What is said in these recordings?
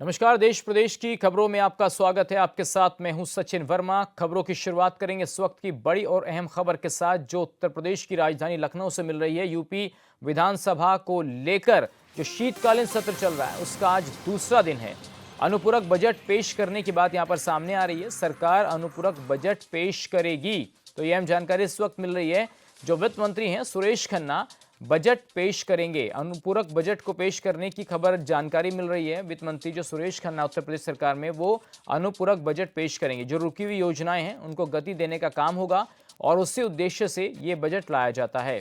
नमस्कार। देश प्रदेश की खबरों में आपका स्वागत है। आपके साथ मैं हूं सचिन वर्मा। खबरों की शुरुआत करेंगे इस वक्त की बड़ी और अहम खबर के साथ, जो उत्तर प्रदेश की राजधानी लखनऊ से मिल रही है। यूपी विधानसभा को लेकर जो शीतकालीन सत्र चल रहा है उसका आज दूसरा दिन है। अनुपूरक बजट पेश करने की बात यहां पर सामने आ रही है। सरकार अनुपूरक बजट पेश करेगी, तो यह अहम जानकारी इस वक्त मिल रही है। जो वित्त मंत्री हैं सुरेश खन्ना बजट पेश करेंगे। अनुपूरक बजट को पेश करने की खबर जानकारी मिल रही है। वित्त मंत्री जो सुरेश खन्ना उत्तर प्रदेश सरकार में, वो अनुपूरक बजट पेश करेंगे। जो रुकी हुई योजनाएं हैं उनको गति देने का काम होगा और उसी उद्देश्य से ये बजट लाया जाता है।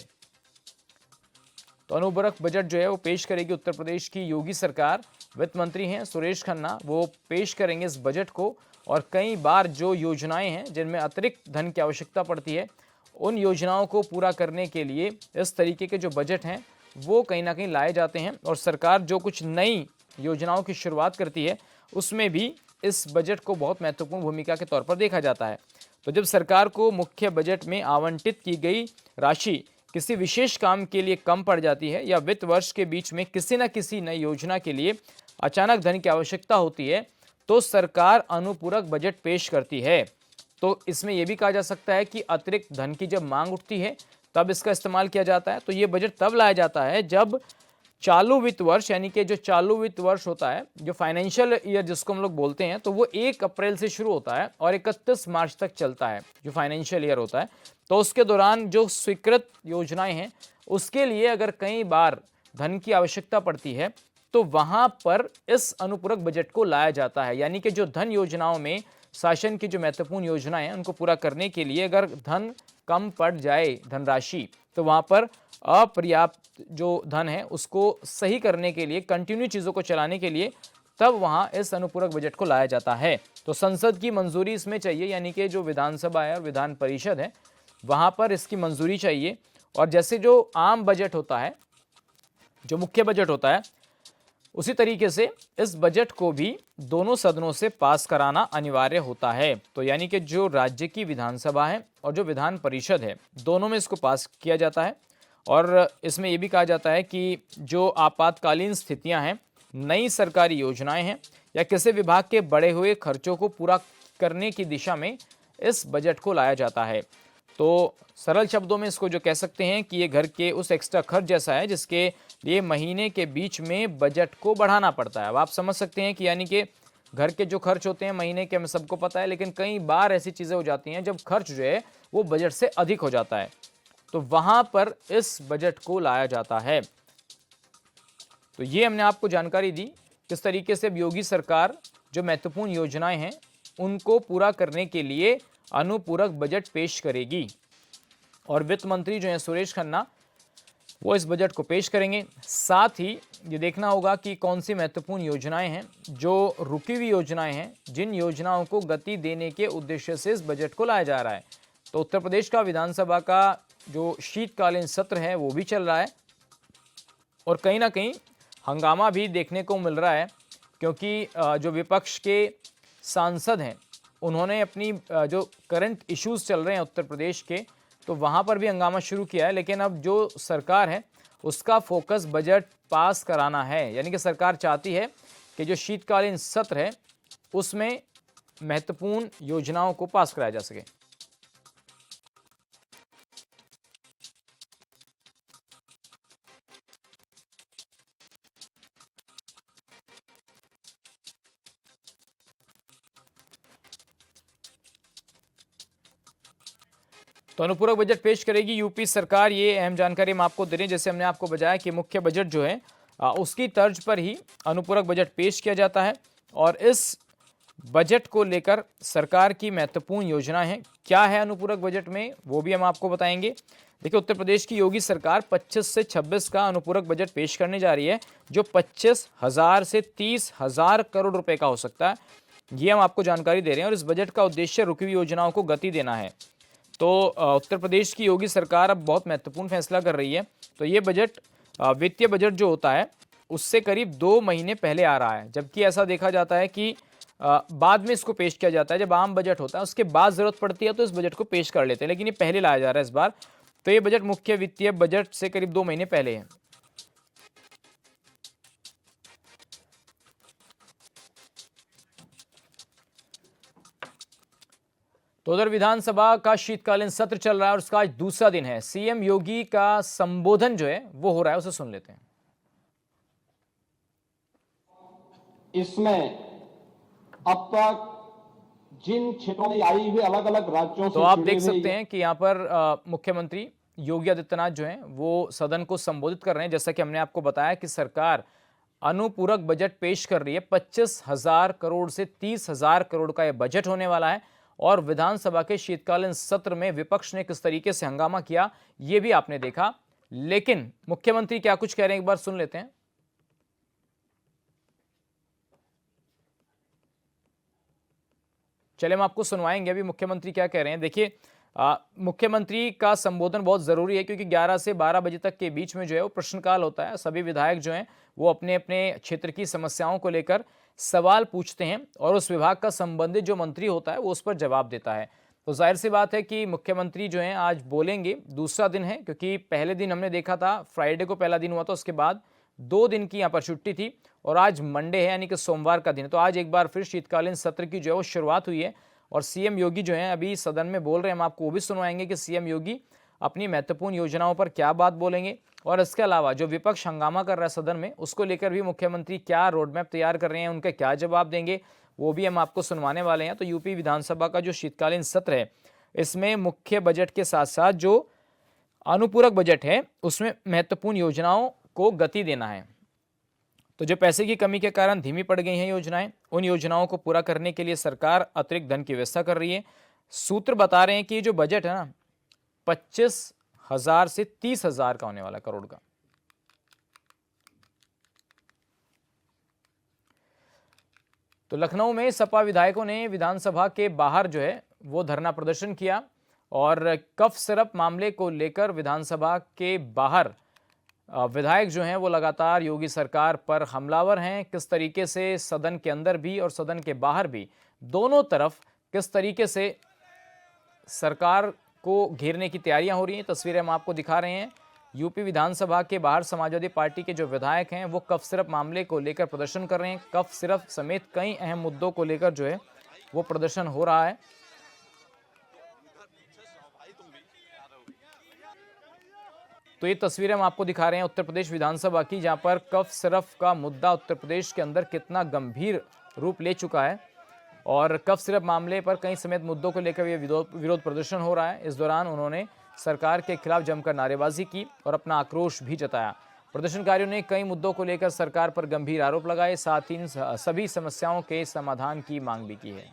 तो अनुपूरक बजट जो है वो पेश करेगी उत्तर प्रदेश की योगी सरकार। वित्त मंत्री हैं सुरेश खन्ना, वो पेश करेंगे इस बजट को। और कई बार जो योजनाएं हैं जिनमें अतिरिक्त धन की आवश्यकता पड़ती है, उन योजनाओं को पूरा करने के लिए इस तरीके के जो बजट हैं वो कहीं ना कहीं लाए जाते हैं। और सरकार जो कुछ नई योजनाओं की शुरुआत करती है उसमें भी इस बजट को बहुत महत्वपूर्ण भूमिका के तौर पर देखा जाता है। तो जब सरकार को मुख्य बजट में आवंटित की गई राशि किसी विशेष काम के लिए कम पड़ जाती है, या वित्त वर्ष के बीच में किसी न किसी नई योजना के लिए अचानक धन की आवश्यकता होती है, तो सरकार अनुपूरक बजट पेश करती है। तो इसमें यह भी कहा जा सकता है कि अतिरिक्त धन की जब मांग उठती है तब इसका इस्तेमाल किया जाता है। तो ये बजट तब लाया जाता है जब चालू वित्त वर्ष, यानी कि जो चालू वित्त वर्ष होता है, जो फाइनेंशियल ईयर जिसको हम लोग बोलते हैं, तो वो 1 अप्रैल से शुरू होता है और 31 मार्च तक चलता है, जो फाइनेंशियल ईयर होता है। तो उसके दौरान जो स्वीकृत योजनाएं हैं उसके लिए अगर कई बार धन की आवश्यकता पड़ती है, तो वहां पर इस अनुपूरक बजट को लाया जाता है। यानी कि जो धन योजनाओं में, शासन की जो महत्वपूर्ण योजनाएं हैं उनको पूरा करने के लिए अगर धन कम पड़ जाए धनराशि, तो वहां पर अपर्याप्त जो धन है उसको सही करने के लिए, कंटिन्यू चीज़ों को चलाने के लिए, तब वहां इस अनुपूरक बजट को लाया जाता है। तो संसद की मंजूरी इसमें चाहिए, यानी कि जो विधानसभा है और विधान परिषद है वहां पर इसकी मंजूरी चाहिए। और जैसे जो आम बजट होता है, जो मुख्य बजट होता है, उसी तरीके से इस बजट को भी दोनों सदनों से पास कराना अनिवार्य होता है। तो यानी कि जो राज्य की विधानसभा है और जो विधान परिषद है, दोनों में इसको पास किया जाता है। और इसमें यह भी कहा जाता है कि जो आपातकालीन स्थितियां हैं, नई सरकारी योजनाएं हैं, या किसी विभाग के बढ़े हुए खर्चों को पूरा करने की दिशा में इस बजट को लाया जाता है। तो सरल शब्दों में इसको जो कह सकते हैं कि ये घर के उस एक्स्ट्रा खर्च जैसा है जिसके लिए महीने के बीच में बजट को बढ़ाना पड़ता है। अब आप समझ सकते हैं कि यानी कि घर के जो खर्च होते हैं महीने के, हमें सबको पता है, लेकिन कई बार ऐसी चीज़ें हो जाती हैं जब खर्च जो है वो बजट से अधिक हो जाता है, तो वहाँ पर इस बजट को लाया जाता है। तो ये हमने आपको जानकारी दी किस तरीके से योगी सरकार जो महत्वपूर्ण योजनाएं हैं उनको पूरा करने के लिए अनुपूरक बजट पेश करेगी। और वित्त मंत्री जो हैं सुरेश खन्ना, वो इस बजट को पेश करेंगे। साथ ही ये देखना होगा कि कौन सी महत्वपूर्ण योजनाएं हैं, जो रुकी हुई योजनाएं हैं, जिन योजनाओं को गति देने के उद्देश्य से इस बजट को लाया जा रहा है। तो उत्तर प्रदेश का विधानसभा का जो शीतकालीन सत्र है वो भी चल रहा है और कहीं ना कहीं हंगामा भी देखने को मिल रहा है, क्योंकि जो विपक्ष के सांसद हैं उन्होंने अपनी जो करंट इश्यूज चल रहे हैं उत्तर प्रदेश के, तो वहाँ पर भी हंगामा शुरू किया है। लेकिन अब जो सरकार है उसका फोकस बजट पास कराना है, यानी कि सरकार चाहती है कि जो शीतकालीन सत्र है उसमें महत्वपूर्ण योजनाओं को पास कराया जा सके। तो अनुपूरक बजट पेश करेगी यूपी सरकार, ये अहम जानकारी हम आपको दे रहे हैं। जैसे हमने आपको बताया कि मुख्य बजट जो है उसकी तर्ज पर ही अनुपूरक बजट पेश किया जाता है। और इस बजट को लेकर सरकार की महत्वपूर्ण योजनाएं हैं। क्या है अनुपूरक बजट में, वो भी हम आपको बताएंगे। देखिए, उत्तर प्रदेश की योगी सरकार 25 से 26 का अनुपूरक बजट पेश करने जा रही है, जो 25,000 से 30,000 करोड़ रुपए का हो सकता है। ये हम आपको जानकारी दे रहे हैं। और इस बजट का उद्देश्य रुकी हुई योजनाओं को गति देना है। तो उत्तर प्रदेश की योगी सरकार अब बहुत महत्वपूर्ण फैसला कर रही है। तो ये बजट, वित्तीय बजट जो होता है उससे करीब 2 महीने पहले आ रहा है, जबकि ऐसा देखा जाता है कि बाद में इसको पेश किया जाता है। जब आम बजट होता है उसके बाद जरूरत पड़ती है तो इस बजट को पेश कर लेते हैं, लेकिन ये पहले लाया जा रहा है इस बार। तो ये बजट मुख्य वित्तीय बजट से करीब 2 महीने पहले है। तो उधर विधानसभा का शीतकालीन सत्र चल रहा है और उसका आज दूसरा दिन है। सीएम योगी का संबोधन जो है वो हो रहा है, उसे सुन लेते हैं। इसमें अब तक जिन क्षेत्रों में आई हुई अलग अलग राज्यों से तो आप देख सकते हैं कि यहाँ पर मुख्यमंत्री योगी आदित्यनाथ जो हैं वो सदन को संबोधित कर रहे हैं। जैसा कि हमने आपको बताया कि सरकार अनुपूरक बजट पेश कर रही है। 25,000 करोड़ से 30,000 करोड़ का यह बजट होने वाला है। और विधानसभा के शीतकालीन सत्र में विपक्ष ने किस तरीके से हंगामा किया ये भी आपने देखा। लेकिन मुख्यमंत्री क्या कुछ कह रहे हैं एक बार सुन लेते हैं। चले हम आपको सुनवाएंगे अभी मुख्यमंत्री क्या कह रहे हैं। देखिए मुख्यमंत्री का संबोधन बहुत जरूरी है क्योंकि 11 से 12 बजे तक के बीच में जो है वो प्रश्नकाल होता है। सभी विधायक जो हैं वो अपने अपने क्षेत्र की समस्याओं को लेकर सवाल पूछते हैं और उस विभाग का संबंधित जो मंत्री होता है वो उस पर जवाब देता है। तो जाहिर सी बात है कि मुख्यमंत्री जो हैं आज बोलेंगे। दूसरा दिन है क्योंकि पहले दिन हमने देखा था फ्राइडे को पहला दिन हुआ था, उसके बाद 2 दिन की यहाँ पर छुट्टी थी और आज मंडे है यानी कि सोमवार का दिन है। तो आज एक बार फिर शीतकालीन सत्र की जो है वो शुरुआत हुई है और सीएम योगी जो हैं अभी सदन में बोल रहे हैं। हम आपको वो भी सुनवाएंगे कि सीएम योगी अपनी महत्वपूर्ण योजनाओं पर क्या बात बोलेंगे और इसके अलावा जो विपक्ष हंगामा कर रहा है सदन में उसको लेकर भी मुख्यमंत्री क्या रोडमैप तैयार कर रहे हैं, उनका क्या जवाब देंगे, वो भी हम आपको सुनवाने वाले हैं। तो यूपी विधानसभा का जो शीतकालीन सत्र है इसमें मुख्य बजट के साथ साथ जो अनुपूरक बजट है उसमें महत्वपूर्ण योजनाओं को गति देना है। तो जो पैसे की कमी के कारण धीमी पड़ गई हैं योजनाएं, उन योजनाओं को पूरा करने के लिए सरकार अतिरिक्त धन की व्यवस्था कर रही है। सूत्र बता रहे हैं कि जो बजट है ना 25,000 से 30,000 का होने वाला करोड़ का। तो लखनऊ में सपा विधायकों ने विधानसभा के बाहर जो है वो धरना प्रदर्शन किया और कफ सिरप मामले को लेकर विधानसभा के बाहर विधायक जो हैं वो लगातार योगी सरकार पर हमलावर हैं। किस तरीके से सदन के अंदर भी और सदन के बाहर भी दोनों तरफ किस तरीके से सरकार को घेरने की तैयारियां हो रही हैं, तस्वीरें हम आपको दिखा रहे हैं। यूपी विधानसभा के बाहर समाजवादी पार्टी के जो विधायक हैं वो कफ सिरप मामले को लेकर प्रदर्शन कर रहे हैं। कफ सिरप समेत कई अहम मुद्दों को लेकर जो है वो प्रदर्शन हो रहा है। तो ये तस्वीरें हम आपको दिखा रहे हैं उत्तर प्रदेश विधानसभा की, जहां पर कफ सिरप का मुद्दा उत्तर प्रदेश के अंदर कितना गंभीर रूप ले चुका है और कफ सिरप मामले पर कई समेत मुद्दों को लेकर ये विरोध प्रदर्शन हो रहा है। इस दौरान उन्होंने सरकार के खिलाफ जमकर नारेबाजी की और अपना आक्रोश भी जताया। प्रदर्शनकारियों ने कई मुद्दों को लेकर सरकार पर गंभीर आरोप लगाए, साथ ही सभी समस्याओं के समाधान की मांग भी की है।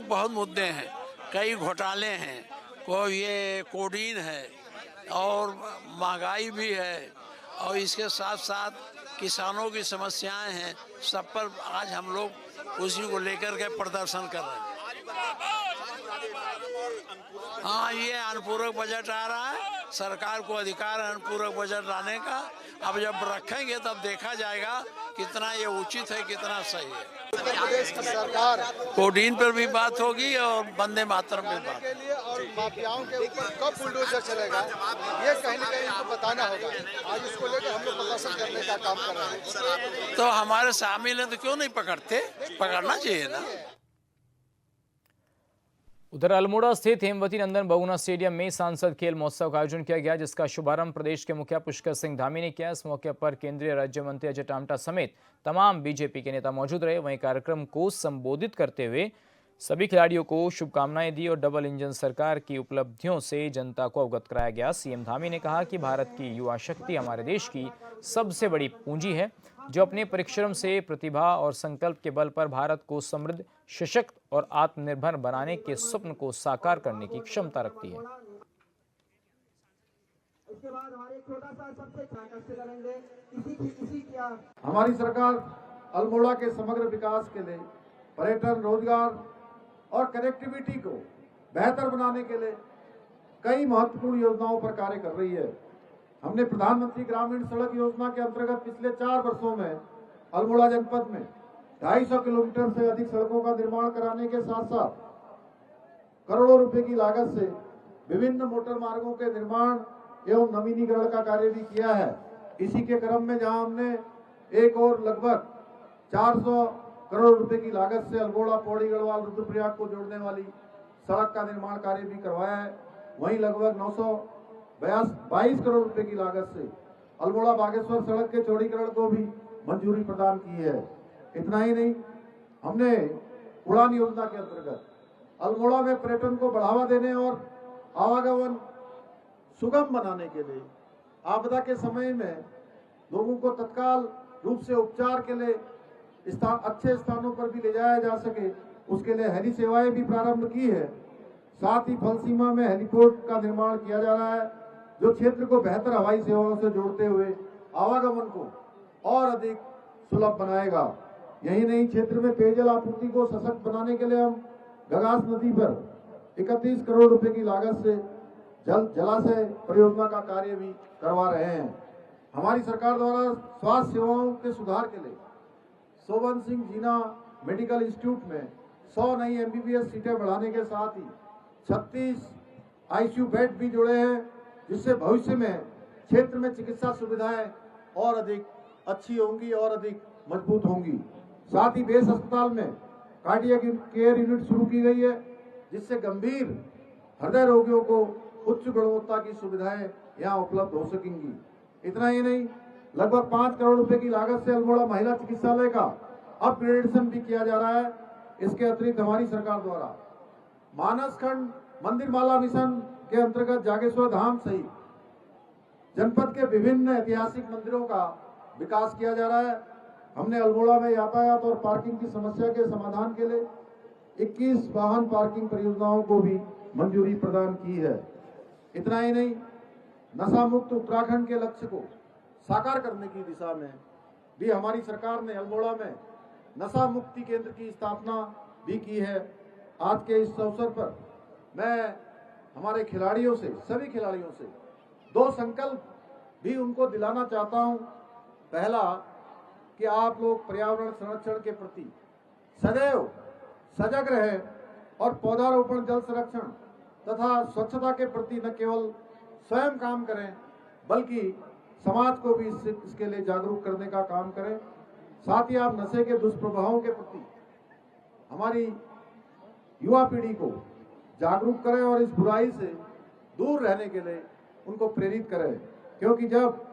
बहुत मुद्दे हैं, कई घोटाले हैं, कोई ये कोडीन है और महंगाई भी है और इसके साथ साथ किसानों की समस्याएं हैं। सब पर आज हम लोग उसी को लेकर के प्रदर्शन कर रहे हैं। हाँ, ये अनुपूरक बजट आ रहा है, सरकार को अधिकार है अनुपूरक बजट लाने का। अब जब रखेंगे तब देखा जाएगा कितना ये उचित है, कितना सही है। उत्तर प्रदेश की सरकार कोडीन पर भी बात होगी और वंदे मातरम पे बात के लिए और माफियाओं के ऊपर कब बुलडोजर चलेगा ये कहीं न कहीं इनको बताना होगा। आज इसको लेकर हम लोग प्रदर्शन करने का काम कर रहे हैं। तो हमारे शामिल है तो क्यों नहीं पकड़ते, पकड़ना चाहिए ना। उधर अल्मोड़ा स्थित हेमवती नंदन बहुगुणा स्टेडियम में सांसद खेल महोत्सव का आयोजन किया गया, जिसका शुभारंभ प्रदेश के मुखिया पुष्कर सिंह धामी ने किया। इस मौके पर केंद्रीय राज्य मंत्री अजय टामटा समेत तमाम बीजेपी के नेता मौजूद रहे। वहीं कार्यक्रम को संबोधित करते हुए सभी खिलाड़ियों को शुभकामनाएं दी और डबल इंजन सरकार की उपलब्धियों से जनता को अवगत कराया गया। सीएम धामी ने कहा कि भारत की युवा शक्ति हमारे देश की सबसे बड़ी पूंजी है, जो अपने परिश्रम से, प्रतिभा और संकल्प के बल पर भारत को समृद्ध, सशक्त और आत्मनिर्भर बनाने के स्वप्न को साकार करने की क्षमता रखती है। हमारी सरकार अल्मोड़ा के समग्र विकास के लिए पर्यटन, रोजगार और कनेक्टिविटी को बेहतर बनाने के लिए कई महत्वपूर्ण योजनाओं पर कार्य कर रही है। हमने प्रधानमंत्री ग्रामीण सड़क योजना के अंतर्गत पिछले 4 वर्षों में अल्मोड़ा जनपद में 250 किलोमीटर से अधिक सड़कों का निर्माण कराने के साथ साथ करोड़ों रुपए की लागत से विभिन्न मोटर मार्गों के निर्माण एवं नवीनीकरण का कार्य भी किया है। इसी के क्रम में जहां हमने एक और लगभग 400 करोड़ रुपए की लागत से अल्मोड़ा पौड़ी गढ़वाल रुद्रप्रयाग को जोड़ने वाली सड़क का निर्माण कार्य भी करवाया है। वहीं लगभग 922 करोड़ रुपए की लागत से अल्मोड़ा बागेश्वर सड़क के चौड़ीकरण को भी मंजूरी प्रदान की है। इतना ही नहीं, हमने उड़ान योजना के अंतर्गत अल्मोड़ा में पर्यटन को बढ़ावा देने और आवागमन सुगम बनाने के लिए आपदा के समय में लोगों को तत्काल रूप से उपचार के लिए अच्छे स्थानों पर भी ले जाया जा सके, उसके लिए हेली सेवाएं भी प्रारंभ की है। साथ ही फल सीमा में हेलीपोर्ट का निर्माण किया जा रहा है, जो क्षेत्र को बेहतर हवाई सेवाओं से जोड़ते हुए आवागमन को और अधिक सुलभ बनाएगा। यही नहीं, क्षेत्र में पेयजल आपूर्ति को सशक्त बनाने के लिए हम गगास नदी पर 31 करोड़ रुपए की लागत से जलाशय परियोजना का कार्य भी करवा रहे हैं। हमारी सरकार द्वारा स्वास्थ्य सेवाओं के सुधार के लिए सोबन सिंह जीना मेडिकल इंस्टीट्यूट में 100 नई एमबीबीएस सीटें बढ़ाने के साथ ही 36 आईसीयू बेड भी जुड़े हैं, जिससे भविष्य में क्षेत्र में चिकित्सा सुविधाएं और अधिक अच्छी होंगी और अधिक मजबूत होंगी। साथ ही बेस अस्पताल में कार्डियक केयर यूनिट शुरू की गई है, जिससे गंभीर हृदय रोगियों को उच्च गुणवत्ता की सुविधाएं यहां उपलब्ध हो सकेंगी। इतना ही नहीं, लगभग 5 करोड़ रुपए की लागत से अल्मोड़ा महिला चिकित्सालय का अपग्रेडेशन भी किया जा रहा है। इसके अतिरिक्त हमारी सरकार द्वारा मानस खंड मंदिर माला मिशन के अंतर्गत जागेश्वर धाम सहित जनपद के विभिन्न ऐतिहासिक मंदिरों का विकास किया जा रहा है। हमने अल्मोड़ा में यातायात और पार्किंग की समस्या के समाधान के लिए 21 वाहन पार्किंग परियोजनाओं को भी मंजूरी प्रदान की है। इतना ही नहीं, नशा मुक्त उत्तराखंड के लक्ष्य को साकार करने की दिशा में भी हमारी सरकार ने अल्मोड़ा में नशा मुक्ति केंद्र की स्थापना भी की है। आज के इस अवसर पर मैं हमारे खिलाड़ियों से, सभी खिलाड़ियों से 2 संकल्प भी उनको दिलाना चाहता हूं। पहला, कि आप लोग पर्यावरण संरक्षण के प्रति सदैव सजग रहें और पौधारोपण, जल संरक्षण तथा स्वच्छता के प्रति न केवल स्वयं काम करें, बल्कि समाज को भी इसके लिए जागरूक करने का काम करें। साथ ही आप नशे के दुष्प्रभावों के प्रति हमारी युवा पीढ़ी को जागरूक करें और इस बुराई से दूर रहने के लिए उनको प्रेरित करें, क्योंकि जब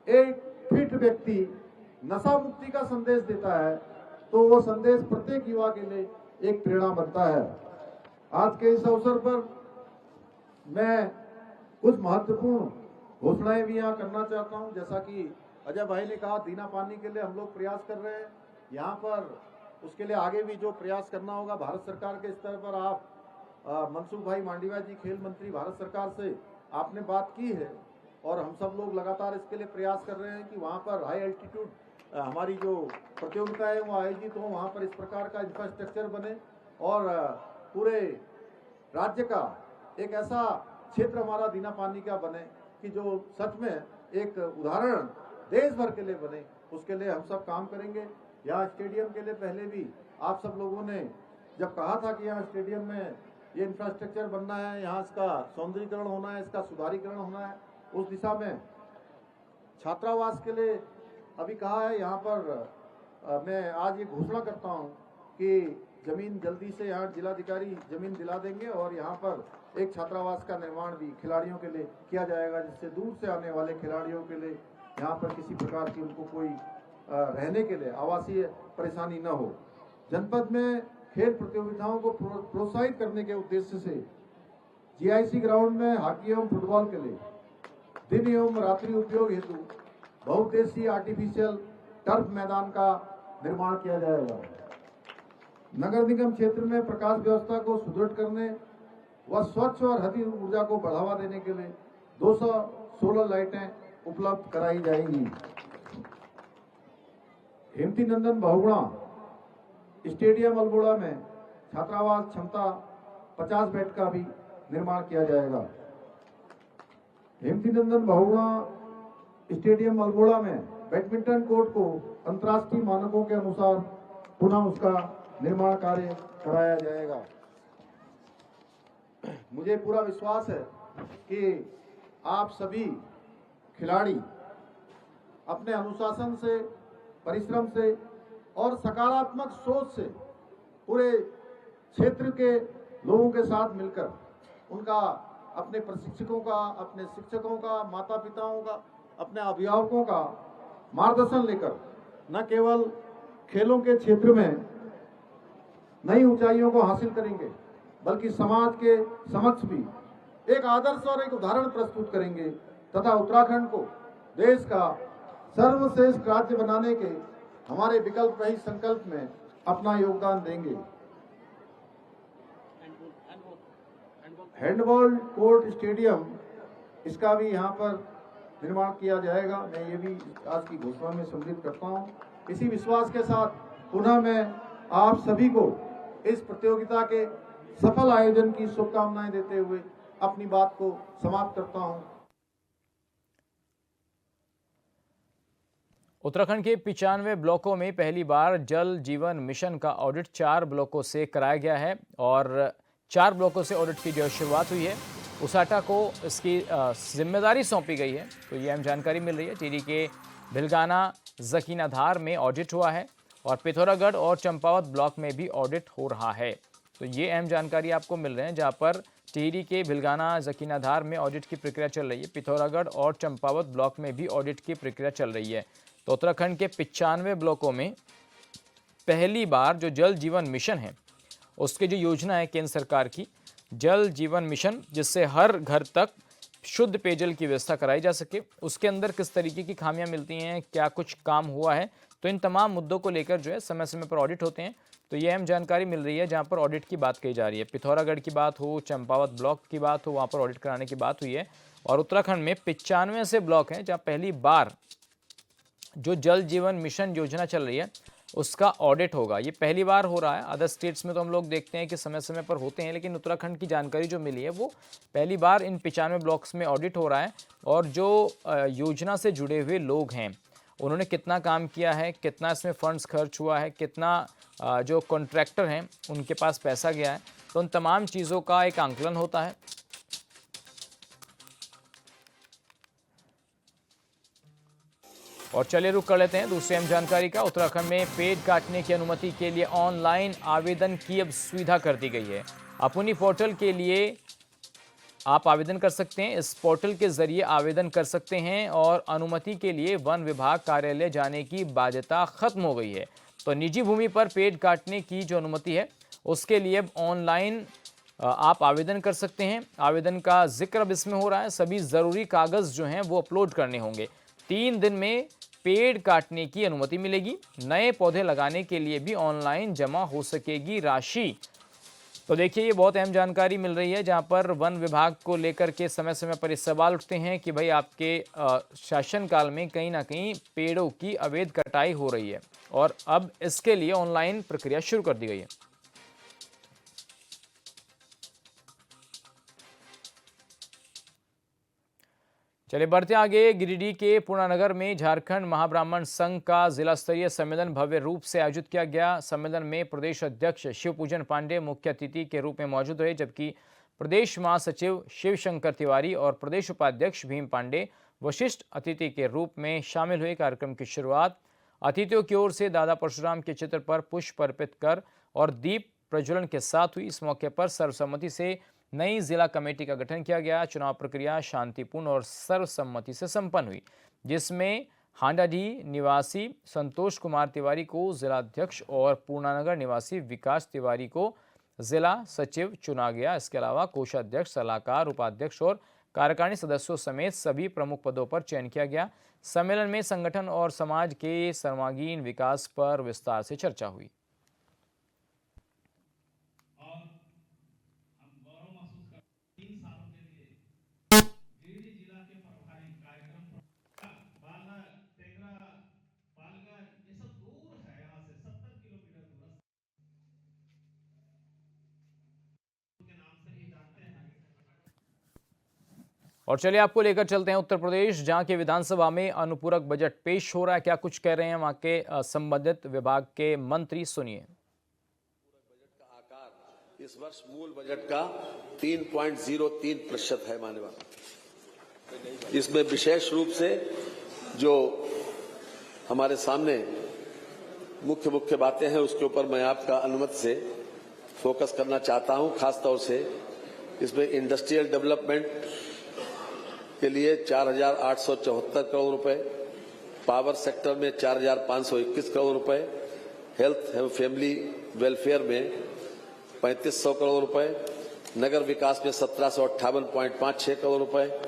एक फिट व्यक्ति नशा मुक्ति का संदेश देता है तो वो संदेश प्रत्येक युवा के लिए एक प्रेरणा बनता है। आज के इस अवसर पर मैं कुछ महत्वपूर्ण घोषणाएं भी यहाँ करना चाहता हूँ। जैसा कि अजय भाई ने कहा, दीना पानी के लिए हम लोग प्रयास कर रहे हैं। यहाँ पर उसके लिए आगे भी जो प्रयास करना होगा भारत सरकार के स्तर पर, आप मनसुख भाई मांडविया जी खेल मंत्री भारत सरकार से आपने बात की है और हम सब लोग लगातार इसके लिए प्रयास कर रहे हैं कि वहाँ पर हाई एल्टीट्यूड हमारी जो प्रतियोगिता है वो आयोजित हो, वहाँ पर इस प्रकार का इंफ्रास्ट्रक्चर बने और पूरे राज्य का एक ऐसा क्षेत्र हमारा दीना पानी का बने कि जो सच में एक उदाहरण देश भर के लिए बने। उसके लिए हम सब काम करेंगे। यहाँ स्टेडियम के लिए पहले भी आप सब लोगों ने जब कहा था कि यहाँ स्टेडियम में ये इंफ्रास्ट्रक्चर बनना है, यहाँ इसका सौंदर्यीकरण होना है, इसका सुधारीकरण होना है, उस दिशा में छात्रावास के लिए अभी कहा है। यहाँ पर मैं आज ये घोषणा करता हूँ कि जमीन जल्दी से यहाँ जिलाधिकारी जमीन दिला देंगे और यहाँ पर एक छात्रावास का निर्माण भी खिलाड़ियों के लिए किया जाएगा, जिससे दूर से आने वाले खिलाड़ियों के लिए यहाँ पर किसी प्रकार की उनको कोई रहने के लिए आवासीय परेशानी न हो। जनपद में खेल प्रतियोगिताओं को प्रोत्साहित करने के उद्देश्य से जीआईसी ग्राउंड में हॉकी एवं फुटबॉल के लिए दिन एवं रात्रि उपयोग हेतु बहुउद्देशीय आर्टिफिशियल टर्फ मैदान का निर्माण किया जाएगा। नगर निगम क्षेत्र में प्रकाश व्यवस्था को सुदृढ़ करने व स्वच्छ और हरित ऊर्जा को बढ़ावा देने के लिए 200 सोलर लाइटें उपलब्ध कराई जाएंगी। हेमती नंदन बहुगुणा स्टेडियम अल्मोड़ा में छात्रावास क्षमता 50 बेड का भी निर्माण किया जाएगा। हेमती नंदन बहुगुणा स्टेडियम अल्मोड़ा में बैडमिंटन कोर्ट को अंतर्राष्ट्रीय मानकों के अनुसार पुनः उसका निर्माण कार्य कराया जाएगा। मुझे पूरा विश्वास है कि आप सभी खिलाड़ी अपने अनुशासन से, परिश्रम से और सकारात्मक सोच से पूरे क्षेत्र के लोगों के साथ मिलकर उनका, अपने प्रशिक्षकों का, अपने शिक्षकों का, माता पिताओं का, अपने अभिभावकों का मार्गदर्शन लेकर न केवल खेलों के क्षेत्र में नई ऊंचाइयों को हासिल करेंगे, बल्कि समाज के समक्ष भी एक आदर्श और एक उदाहरण प्रस्तुत करेंगे तथा उत्तराखंड को देश का सर्वश्रेष्ठ राज्य बनाने के हमारे विकल्प रहित संकल्प में अपना योगदान देंगे। हैंडबॉल कोर्ट स्टेडियम, इसका भी यहाँ पर निर्माण किया जाएगा। मैं ये भी आज की घोषणा में सम्मिलित करता हूँ। इसी विश्वास के साथ पुनः मैं आप सभी को इस प्रतियोगिता के सफल आयोजन की शुभकामनाएं देते हुए अपनी बात को समाप्त करता हूँ। उत्तराखंड के 95 ब्लॉकों में पहली बार जल जीवन मिशन का ऑडिट 4 ब्लॉकों से कराया गया है और 4 ब्लॉकों से ऑडिट की जो शुरुआत हुई है, उसाटा को इसकी जिम्मेदारी सौंपी गई है। तो ये अहम जानकारी मिल रही है। टिहरी के भिलगाना जकीनाधार में ऑडिट हुआ है और पिथौरागढ़ और चंपावत ब्लॉक में भी ऑडिट हो रहा है। तो ये अहम जानकारी आपको मिल रहे हैं, जहां पर टिहरी के भिलगाना जकीनाधार में ऑडिट की प्रक्रिया चल रही है, पिथौरागढ़ और चंपावत ब्लॉक में भी ऑडिट की प्रक्रिया चल रही है। तो उत्तराखंड के 95 ब्लॉकों में पहली बार जो जल जीवन मिशन है, उसकी जो योजना है केंद्र सरकार की, जल जीवन मिशन, जिससे हर घर तक शुद्ध पेयजल की व्यवस्था कराई जा सके, उसके अंदर किस तरीके की खामियां मिलती हैं, क्या कुछ काम हुआ है, तो इन तमाम मुद्दों को लेकर जो है समय समय पर ऑडिट होते हैं। तो ये अहम जानकारी मिल रही है, जहां पर ऑडिट की बात कही जा रही है। पिथौरागढ़ की बात हो, चंपावत ब्लॉक की बात हो, वहां पर ऑडिट कराने की बात हुई है। और उत्तराखंड में 95 ऐसे ब्लॉक हैं जहां पहली बार जो जल जीवन मिशन योजना चल रही है उसका ऑडिट होगा। ये पहली बार हो रहा है। अदर स्टेट्स में तो हम लोग देखते हैं कि समय समय पर होते हैं, लेकिन उत्तराखंड की जानकारी जो मिली है वो पहली बार इन 95 ब्लॉक्स में ऑडिट हो रहा है। और जो योजना से जुड़े हुए लोग हैं, उन्होंने कितना काम किया है, कितना इसमें फंड्स खर्च हुआ है, कितना जो कॉन्ट्रैक्टर हैं उनके पास पैसा गया है, तो उन तमाम चीज़ों का एक आंकलन होता है। और चलिए रुक कर लेते हैं दूसरी अहम जानकारी का। उत्तराखंड में पेड़ काटने की अनुमति के लिए ऑनलाइन आवेदन की अब सुविधा कर दी गई है। अपनी पोर्टल के लिए आप आवेदन कर सकते हैं। इस पोर्टल के जरिए आवेदन कर सकते हैं और अनुमति के लिए वन विभाग कार्यालय जाने की बाध्यता खत्म हो गई है। तो निजी भूमि पर पेड़ काटने की जो अनुमति है, उसके लिए अब ऑनलाइन आप आवेदन कर सकते हैं। आवेदन का जिक्र अब इसमें हो रहा है। सभी ज़रूरी कागज़ जो हैं वो अपलोड करने होंगे। 3 दिन में पेड़ काटने की अनुमति मिलेगी। नए पौधे लगाने के लिए भी ऑनलाइन जमा हो सकेगी राशि। तो देखिए, ये बहुत अहम जानकारी मिल रही है, जहां पर वन विभाग को लेकर के समय समय पर इस सवाल उठते हैं कि भाई आपके शासनकाल में कहीं ना कहीं पेड़ों की अवैध कटाई हो रही है, और अब इसके लिए ऑनलाइन प्रक्रिया शुरू कर दी गई है। चलिए बढ़ते आगे। गिरिडीह के पूर्णानगर में झारखंड महाब्राह्मण संघ का जिला स्तरीय सम्मेलन भव्य रूप से आयोजित किया गया। सम्मेलन में प्रदेश अध्यक्ष शिवपूजन पांडे मुख्य अतिथि के रूप में मौजूद रहे, जबकि प्रदेश महासचिव शिवशंकर तिवारी और प्रदेश उपाध्यक्ष भीम पांडे वशिष्ठ अतिथि के रूप में शामिल हुए। कार्यक्रम की शुरुआत अतिथियों की ओर से दादा परशुराम के चित्र पर पुष्प अर्पित कर और दीप प्रज्वलन के साथ हुई। इस मौके पर सर्वसम्मति से नई जिला कमेटी का गठन किया गया। चुनाव प्रक्रिया शांतिपूर्ण और सर्वसम्मति से संपन्न हुई, जिसमें हांडाडीह निवासी संतोष कुमार तिवारी को जिलाध्यक्ष और पूर्णानगर निवासी विकास तिवारी को जिला सचिव चुना गया। इसके अलावा कोषाध्यक्ष, सलाहकार, उपाध्यक्ष और कार्यकारिणी सदस्यों समेत सभी प्रमुख पदों पर चयन किया गया। सम्मेलन में संगठन और समाज के सर्वांगीण विकास पर विस्तार से चर्चा हुई। और चलिए आपको लेकर चलते हैं उत्तर प्रदेश, जहां के विधानसभा में अनुपूरक बजट पेश हो रहा है। क्या कुछ कह रहे हैं वहां के संबंधित विभाग के मंत्री, सुनिए। बजट का आकार इस वर्ष मूल बजट का 3.03% है माननीय। इसमें विशेष रूप से जो हमारे सामने मुख्य बातें हैं, उसके ऊपर मैं आपका अनुमति से फोकस करना चाहता हूं। खासतौर से इसमें इंडस्ट्रियल डेवलपमेंट के लिए 4,874 करोड़ रुपए, पावर सेक्टर में 4,521 करोड़ रुपए, हेल्थ एवं फैमिली वेलफेयर में 3,500 करोड़ रुपए, नगर विकास में 1,758.56 करोड़ रुपए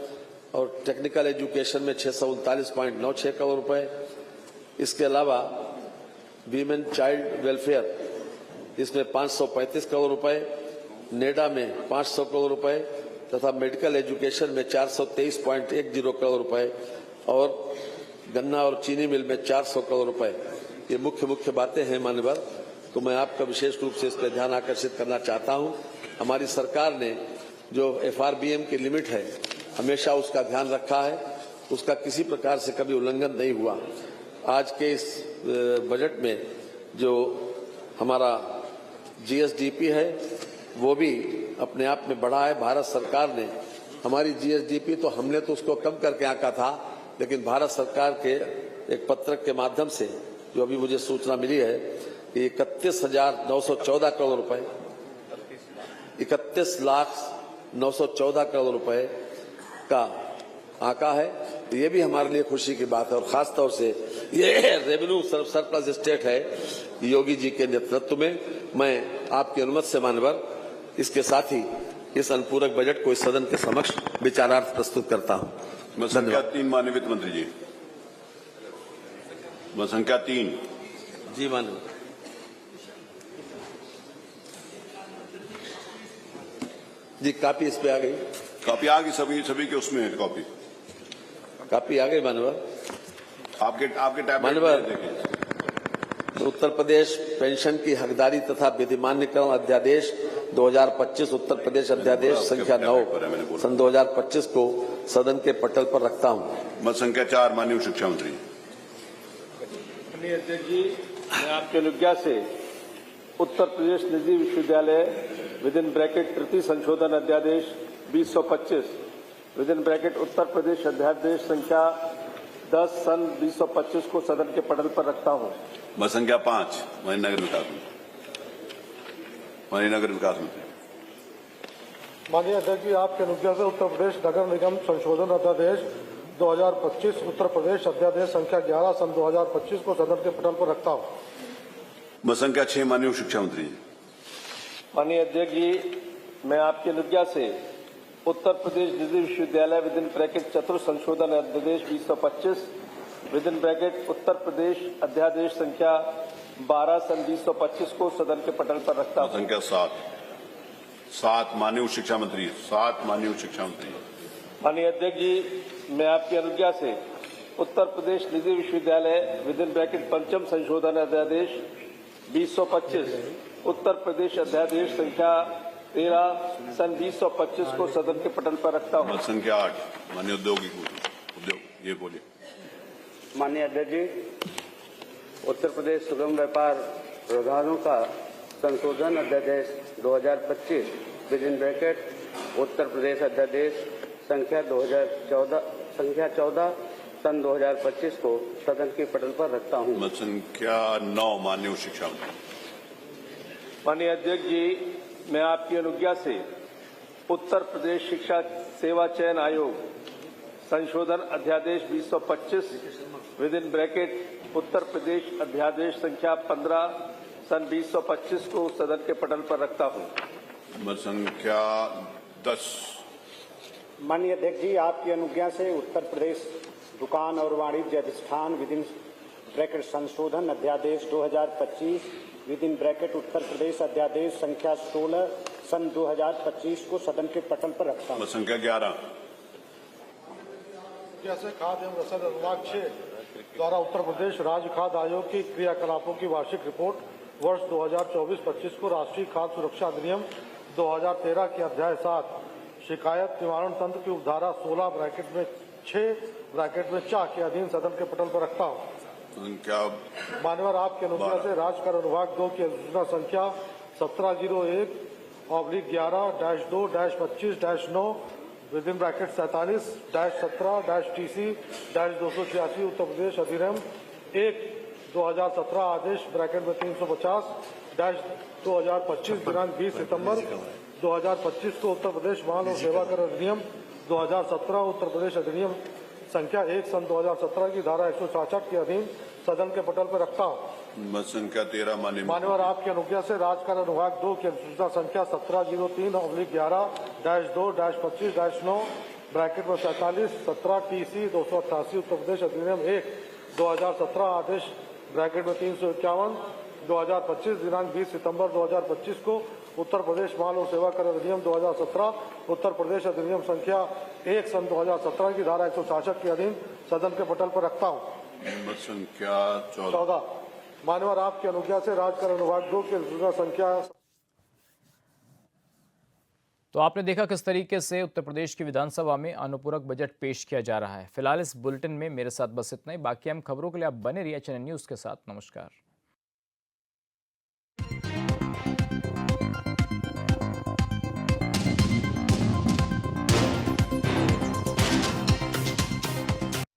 और टेक्निकल एजुकेशन में 639.96 करोड़ रुपए। इसके अलावा वीमेन चाइल्ड वेलफेयर इसमें 535 करोड़ रुपए, नेडा में 500 करोड़ रुपए तथा मेडिकल एजुकेशन में 423.10 करोड़ रुपए और गन्ना और चीनी मिल में 400 करोड़ रुपए। ये मुख्य बातें हैं माननीय, तो मैं आपका विशेष रूप से इस पर ध्यान आकर्षित करना चाहता हूं। हमारी सरकार ने जो FRBM की लिमिट है हमेशा उसका ध्यान रखा है, उसका किसी प्रकार से कभी उल्लंघन नहीं हुआ। आज के इस बजट में जो हमारा GSDP है वो भी अपने आप में बढ़ा है। भारत सरकार ने हमारी GSDP तो हमने तो उसको कम करके आंका था, लेकिन भारत सरकार के एक पत्रक के माध्यम से जो अभी मुझे सूचना मिली है कि 31,914 करोड़ रुपए, 31,914 करोड़ रुपए का आंका है। ये भी हमारे लिए खुशी की बात है और खास तौर से ये रेवेन्यू सरप्लस स्टेट है योगी जी के नेतृत्व में। मैं आपकी अनुमति से माननीय इसके साथ ही इस अनुपूरक बजट को इस सदन के समक्ष विचारार्थ प्रस्तुत करता हूं। संख्या 3 माननीय वित्त मंत्री जी। संख्या 3 जी माननीय। जी कॉपी इस पे आ गई, कॉपी आ गई, सभी के उसमें है कॉपी आ गई माननीय। आपके टैब माननीय, उत्तर प्रदेश पेंशन की हकदारी तथा विधिमान्यकरण अध्यादेश 2025 उत्तर प्रदेश अध्यादेश संख्या 9 सन 2025 को सदन के पटल पर रखता हूं। मत संख्या 4 माननीय शिक्षा मंत्री। माननीय अध्यक्ष जी, मैं आपकी अनुज्ञा से उत्तर प्रदेश निजी विश्वविद्यालय विदिन ब्रैकेट तृतीय संशोधन अध्यादेश 2025 विदिन ब्रैकेट उत्तर प्रदेश अध्यादेश संख्या 10 सन 2025 को सदन के पटल पर रखता हूं। मत संख्या 5 माननीय नगर विकास मंत्री। माननीय अध्यक्ष जी, आपके अनुज्ञा से उत्तर प्रदेश नगर निगम संशोधन अध्यादेश 2025 उत्तर प्रदेश अध्यादेश संख्या 11 सन 2025 को सदन के पटल पर रखता हूं। मत संख्या 6 माननीय शिक्षा मंत्री। माननीय अध्यक्ष जी, मैं आपकी अनुज्ञा से उत्तर प्रदेश निजी विश्वविद्यालय विदिन ब्रैकेट चतुर्थ संशोधन अध्यादेश 2025 विदिन ब्रैकेट उत्तर प्रदेश अध्यादेश संख्या 12 सन 2025 को सदन के पटल पर रखता हूं। संख्या 7 माननीय शिक्षा मंत्री। 7 माननीय शिक्षा मंत्री। माननीय अध्यक्ष जी, मैं आपकी अनुज्ञा से उत्तर प्रदेश निजी विश्वविद्यालय विदिन ब्रैकेट पंचम संशोधन अध्यादेश 2025 उत्तर प्रदेश अध्यादेश संख्या 13 सन 2025 को सदन के पटल पर रखता हूं। संख्या 8 माननीय उद्योग ये बोलिए। माननीय अध्यक्ष जी, उत्तर प्रदेश सुगम व्यापार प्रावधानों का संशोधन अध्यादेश 2025 विदिन ब्रैकेट उत्तर प्रदेश अध्यादेश संख्या 14 सन 2025 को सदन के पटल पर रखता हूं। मत संख्या 9 माननीय शिक्षा मंत्री। माननीय अध्यक्ष जी, मैं आपकी अनुज्ञा से उत्तर प्रदेश शिक्षा सेवा चयन आयोग संशोधन अध्यादेश 2025 विदिन ब्रैकेट उत्तर प्रदेश अध्यादेश संख्या 15 सन 2025 को सदन के पटल पर रखता हूं। मत संख्या 10 माननीय अध्यक्ष जी, आपकी अनुज्ञा से उत्तर प्रदेश दुकान और वाणिज्य अधिष्ठान विदिन ब्रैकेट संशोधन अध्यादेश 2025 विदिन ब्रैकेट उत्तर प्रदेश अध्यादेश संख्या 16 सन 2025 को सदन के पटल पर रखता हूं। मत संख्या 11 जैसे खाद्य एवं रसद विभाग 6 द्वारा उत्तर प्रदेश राज्य खाद्य आयोग की क्रियाकलापों की वार्षिक रिपोर्ट वर्ष 2024-25 को राष्ट्रीय खाद्य सुरक्षा अधिनियम 2013 के अध्याय 7 शिकायत निवारण तंत्र की उपधारा 16 ब्रैकेट में 6 ब्रैकेट में 4 के अधीन सदन के पटल पर रखता हूँ। मान्यवर, आपके अनुज्ञा से राज्य कर विभाग 2 की अधिसूचना संख्या 1701/11-2-25-9 within bracket 47-17-TC-286 Uttar Pradesh अधिनियम 1/2017 आदेश ब्रैकेट में 350-2025 दिनांक 20 सितंबर 2025 को उत्तर प्रदेश माल और सेवा कर अधिनियम 2017 उत्तर प्रदेश अधिनियम संख्या 1 सन 2017 की धारा 166 के अधीन सदन के पटल पर रखता हूँ। मत संख्या 13 मान्यवर आपकी अनुज्ञा से राजकारण विभाग 2 की अनुसूचना संख्या 1703/11-2-25-9 ब्रैकेट में 47-17 TC 288 उत्तर प्रदेश अधिनियम 1/2017 आदेश ब्रैकेट में 351/2025 दिनांक 20 सितंबर 2025 को उत्तर प्रदेश माल और सेवा कर अधिनियम 2017 उत्तर प्रदेश अधिनियम संख्या 1 सन 2017 की धारा 166 के अधीन सदन के पटल पर रखता हूँ। मत संख्या 14 मान्यवर आपकी अनुज्ञा से राजकारण विभाग 2 की अनुसूचना संख्या। तो आपने देखा किस तरीके से उत्तर प्रदेश की विधानसभा में अनुपूरक बजट पेश किया जा रहा है। फिलहाल इस बुलेटिन में मेरे साथ बस इतना ही। बाकी हम खबरों के लिए आप बने रहिए चैनल न्यूज़ के साथ। नमस्कार।